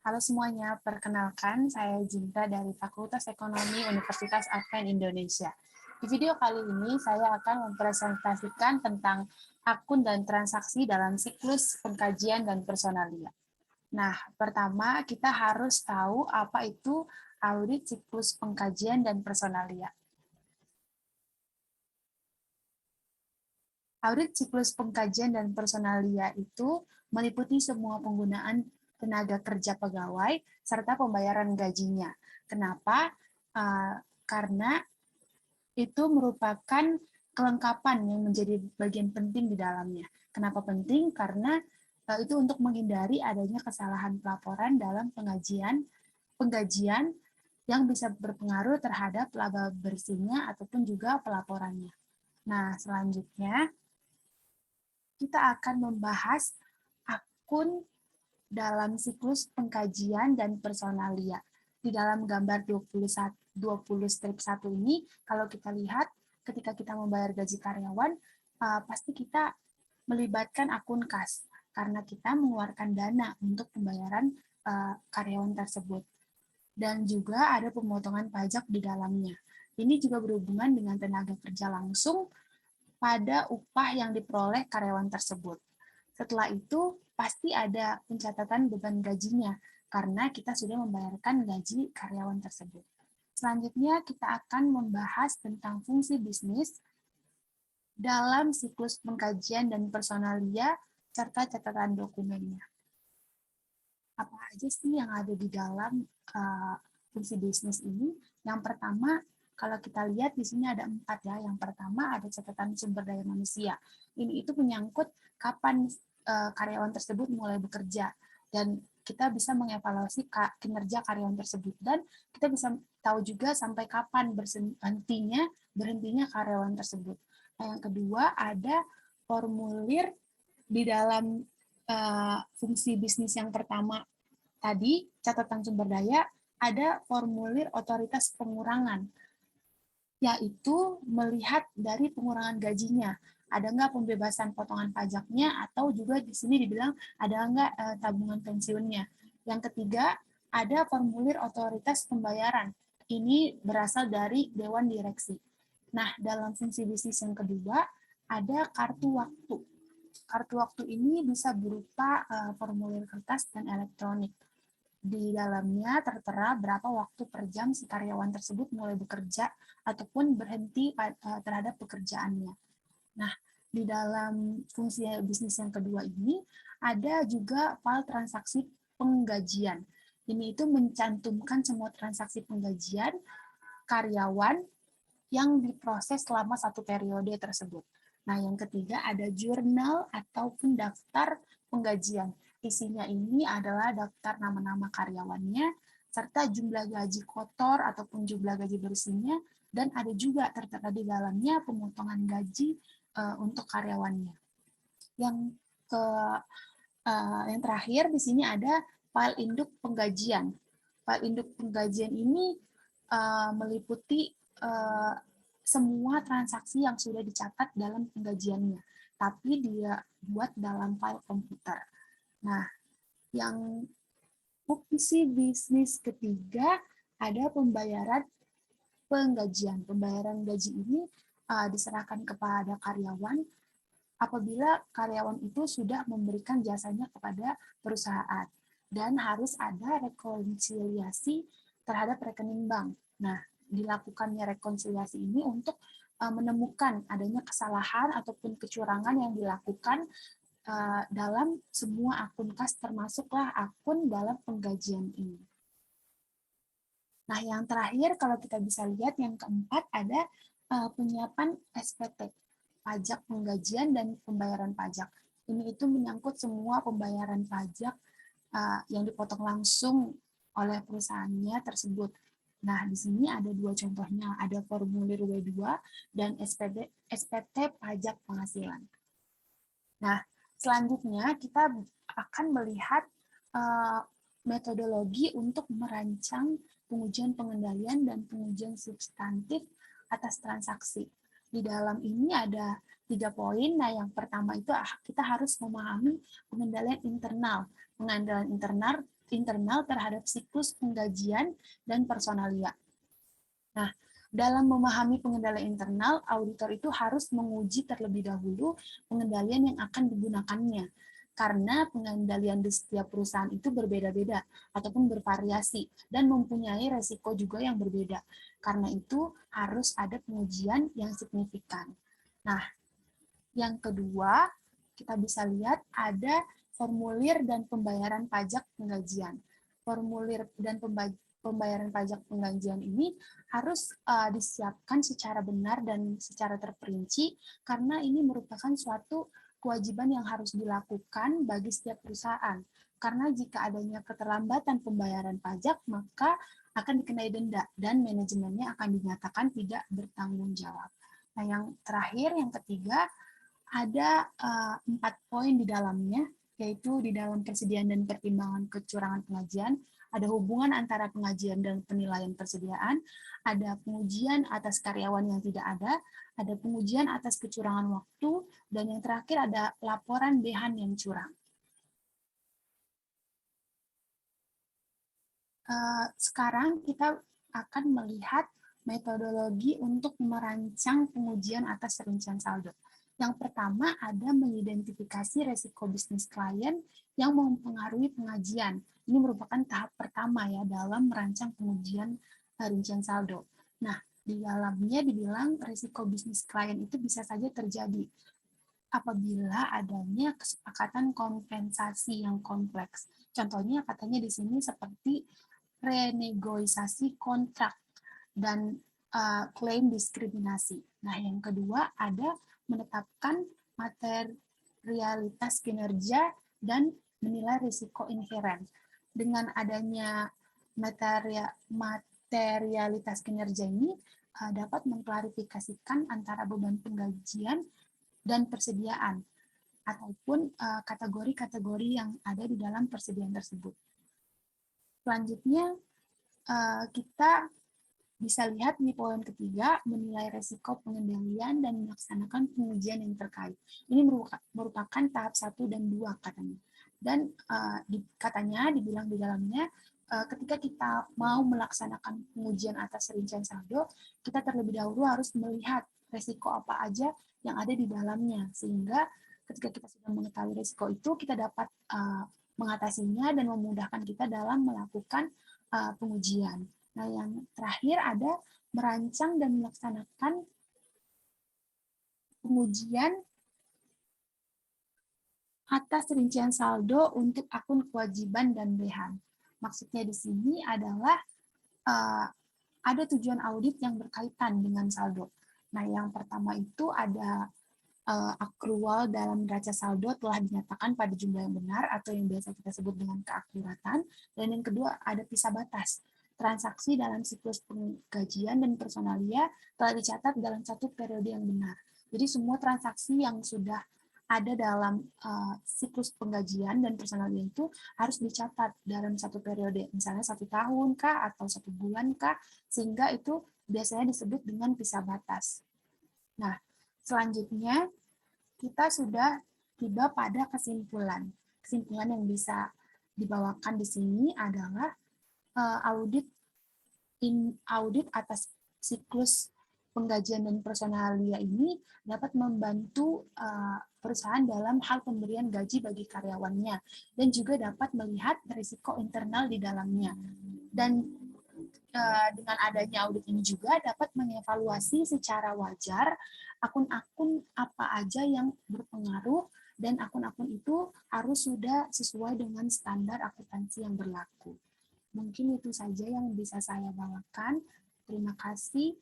Halo semuanya, perkenalkan saya Jinta dari Fakultas Ekonomi Universitas Advent Indonesia. Di video kali ini saya akan mempresentasikan tentang akun dan transaksi dalam siklus pengkajian dan personalia. Nah, pertama kita harus tahu apa itu audit siklus pengkajian dan personalia. Audit siklus pengkajian dan personalia itu meliputi semua penggunaan tenaga kerja pegawai serta pembayaran gajinya. Kenapa? Karena itu merupakan kelengkapan yang menjadi bagian penting di dalamnya. Kenapa penting? Karena itu untuk menghindari adanya kesalahan pelaporan dalam penggajian yang bisa berpengaruh terhadap laba bersihnya ataupun juga pelaporannya. Nah, selanjutnya kita akan membahas akun dalam siklus pengkajian dan personalia. Di dalam gambar 20 strip 1 ini, kalau kita lihat ketika kita membayar gaji karyawan, pasti kita melibatkan akun kas, karena kita mengeluarkan dana untuk pembayaran karyawan tersebut. Dan juga ada pemotongan pajak di dalamnya. Ini juga berhubungan dengan tenaga kerja langsung pada upah yang diperoleh karyawan tersebut. Setelah itu, pasti ada pencatatan beban gajinya, karena kita sudah membayarkan gaji karyawan tersebut. Selanjutnya, kita akan membahas tentang fungsi bisnis dalam siklus pengkajian dan personalia, serta catatan dokumennya. Apa aja sih yang ada di dalam fungsi bisnis ini? Yang pertama, kalau kita lihat di sini ada 4 ya. Yang pertama ada catatan sumber daya manusia. Ini itu menyangkut kapan karyawan tersebut mulai bekerja dan kita bisa mengevaluasi kinerja karyawan tersebut dan kita bisa tahu juga sampai kapan berhentinya karyawan tersebut. Nah, yang kedua ada formulir di dalam fungsi bisnis yang pertama tadi catatan sumber daya ada formulir otoritas pengurangan, yaitu melihat dari pengurangan gajinya. Ada nggak pembebasan potongan pajaknya, atau juga di sini dibilang ada nggak tabungan pensiunnya. Yang ketiga, ada formulir otoritas pembayaran. Ini berasal dari Dewan Direksi. Nah, dalam fungsi bisnis yang kedua, ada kartu waktu. Kartu waktu ini bisa berupa formulir kertas dan elektronik. Di dalamnya tertera berapa waktu per jam si karyawan tersebut mulai bekerja ataupun berhenti terhadap pekerjaannya. Nah, di dalam fungsi bisnis yang kedua ini ada juga file transaksi penggajian. Ini itu mencantumkan semua transaksi penggajian karyawan yang diproses selama satu periode tersebut. Nah, yang ketiga ada jurnal ataupun daftar penggajian. Isinya ini adalah daftar nama-nama karyawannya, serta jumlah gaji kotor ataupun jumlah gaji bersihnya, dan ada juga tertera di dalamnya pemotongan gaji untuk karyawannya. Yang terakhir di sini ada file induk penggajian. File induk penggajian ini meliputi semua transaksi yang sudah dicatat dalam penggajiannya, tapi dia buat dalam file komputer. Nah, yang fungsi bisnis ketiga ada pembayaran penggajian. Pembayaran gaji ini diserahkan kepada karyawan apabila karyawan itu sudah memberikan jasanya kepada perusahaan dan harus ada rekonsiliasi terhadap rekening bank. Nah, dilakukannya rekonsiliasi ini untuk menemukan adanya kesalahan ataupun kecurangan yang dilakukan dalam semua akun kas, termasuklah akun dalam penggajian ini. Nah, yang terakhir kalau kita bisa lihat yang keempat ada penyiapan SPT, pajak penggajian dan pembayaran pajak. Ini itu menyangkut semua pembayaran pajak yang dipotong langsung oleh perusahaannya tersebut. Nah, di sini ada dua contohnya, ada formulir W2 dan SPT pajak penghasilan. Nah, selanjutnya kita akan melihat metodologi untuk merancang pengujian pengendalian dan pengujian substantif atas transaksi. Di dalam ini ada 3 poin. Nah, yang pertama itu kita harus memahami pengendalian internal. Pengendalian internal terhadap siklus penggajian dan personalia. Nah, dalam memahami pengendalian internal, auditor itu harus menguji terlebih dahulu pengendalian yang akan digunakannya. Karena pengendalian di setiap perusahaan itu berbeda-beda ataupun bervariasi dan mempunyai resiko juga yang berbeda. Karena itu harus ada pengujian yang signifikan. Nah, yang kedua, kita bisa lihat ada formulir dan pembayaran pajak penggajian. Formulir dan pembayaran pajak penggajian ini harus disiapkan secara benar dan secara terperinci karena ini merupakan suatu kewajiban yang harus dilakukan bagi setiap perusahaan. Karena jika adanya keterlambatan pembayaran pajak, maka akan dikenai denda dan manajemennya akan dinyatakan tidak bertanggung jawab. Nah, yang terakhir, yang ketiga, ada 4 poin di dalamnya, yaitu di dalam persediaan dan pertimbangan kecurangan pengajian, ada hubungan antara pengajian dan penilaian persediaan, ada pengujian atas karyawan yang tidak ada pengujian atas kecurangan waktu, dan yang terakhir ada laporan behan yang curang. Sekarang kita akan melihat metodologi untuk merancang pengujian atas rincian saldo. Yang pertama ada mengidentifikasi resiko bisnis klien yang mempengaruhi pengajian. Ini merupakan tahap pertama ya dalam merancang pengujian rincian saldo. Nah, di dalamnya dibilang resiko bisnis klien itu bisa saja terjadi apabila adanya kesepakatan kompensasi yang kompleks. Contohnya katanya di sini seperti renegosiasi kontrak dan klaim diskriminasi. Nah, yang kedua ada menetapkan materialitas kinerja dan menilai risiko inheren. Dengan adanya materialitas kinerja ini dapat mengklarifikasikan antara beban penggajian dan persediaan ataupun kategori-kategori yang ada di dalam persediaan tersebut. Selanjutnya kita bisa lihat di poin ketiga, menilai resiko pengendalian dan melaksanakan pengujian yang terkait. Ini merupakan tahap 1 dan 2 katanya. Dan katanya dibilang di dalamnya, ketika kita mau melaksanakan pengujian atas rincian saldo, kita terlebih dahulu harus melihat resiko apa aja yang ada di dalamnya. Sehingga ketika kita sudah mengetahui resiko itu, kita dapat mengatasinya dan memudahkan kita dalam melakukan pengujian. Nah, yang terakhir ada merancang dan melaksanakan pengujian atas rincian saldo untuk akun kewajiban dan behan. Maksudnya di sini adalah ada tujuan audit yang berkaitan dengan saldo. Nah, yang pertama itu ada akrual dalam neraca saldo telah dinyatakan pada jumlah yang benar atau yang biasa kita sebut dengan keakuratan. Dan yang kedua ada pisah batas. Transaksi dalam siklus penggajian dan personalia telah dicatat dalam satu periode yang benar. Jadi semua transaksi yang sudah ada dalam siklus penggajian dan personalia itu harus dicatat dalam satu periode, misalnya 1 tahun kah atau 1 bulan kah, sehingga itu biasanya disebut dengan pisah batas. Nah, selanjutnya kita sudah tiba pada kesimpulan. Kesimpulan yang bisa dibawakan di sini adalah audit atas siklus penggajian dan personalia ini dapat membantu perusahaan dalam hal pemberian gaji bagi karyawannya dan juga dapat melihat risiko internal di dalamnya. Dan dengan adanya audit ini juga dapat mengevaluasi secara wajar akun-akun apa aja yang berpengaruh dan akun-akun itu harus sudah sesuai dengan standar akuntansi yang berlaku. Mungkin itu saja yang bisa saya bawakan. Terima kasih.